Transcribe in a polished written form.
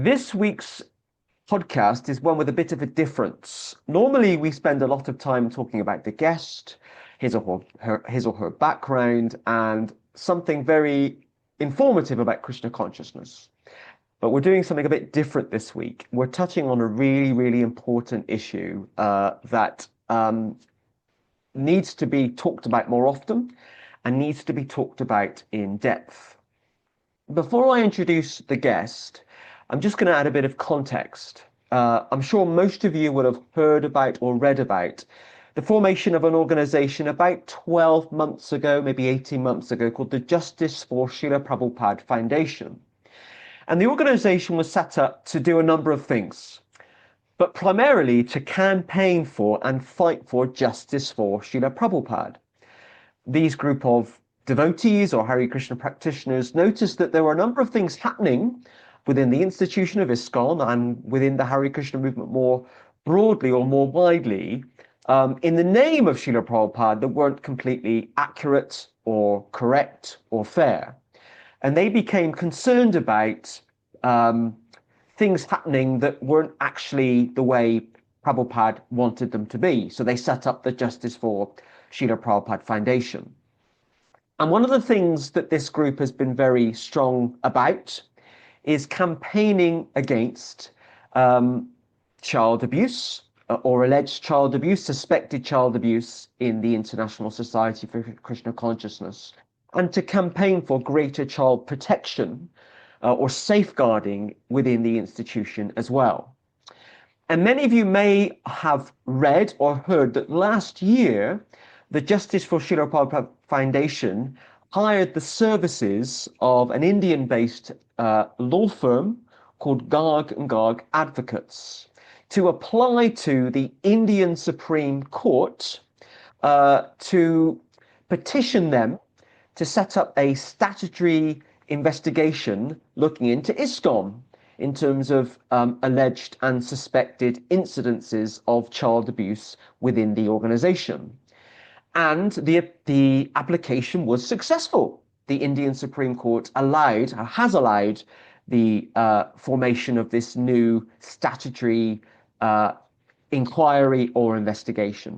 This week's podcast is one with a bit of a difference. Normally, we spend a lot of time talking about the guest, his or her background, and something very informative about Krishna consciousness. But we're doing something a bit different this week. We're touching on a really, really important issue that needs to be talked about more often and needs to be talked about in depth. Before I introduce the guest, I'm just going to add a bit of context. I'm sure most of you would have heard about or read about the formation of an organization about 12 months ago, maybe 18 months ago, called the Justice for Srila Prabhupada Foundation. And the organization was set up to do a number of things, but primarily to campaign for and fight for justice for Srila Prabhupada. These group of devotees or Hare Krishna practitioners noticed that there were a number of things happening within the institution of ISKCON and within the Hare Krishna movement more broadly or more widely, in the name of Srila Prabhupada, that weren't completely accurate or correct or fair. And they became concerned about things happening that weren't actually the way Prabhupada wanted them to be. So they set up the Justice for Srila Prabhupada Foundation. And one of the things that this group has been very strong about is campaigning against child abuse or alleged child abuse, suspected child abuse in the International Society for Krishna Consciousness, and to campaign for greater child protection or safeguarding within the institution as well. And many of you may have read or heard that last year, the Justice for Srila Prabhupada Foundation hired the services of an Indian-based law firm called Garg and Garg Advocates to apply to the Indian Supreme Court to petition them to set up a statutory investigation looking into ISKCON in terms of alleged and suspected incidences of child abuse within the organization. And the application was successful. The Indian Supreme Court has allowed the formation of this new statutory inquiry or investigation.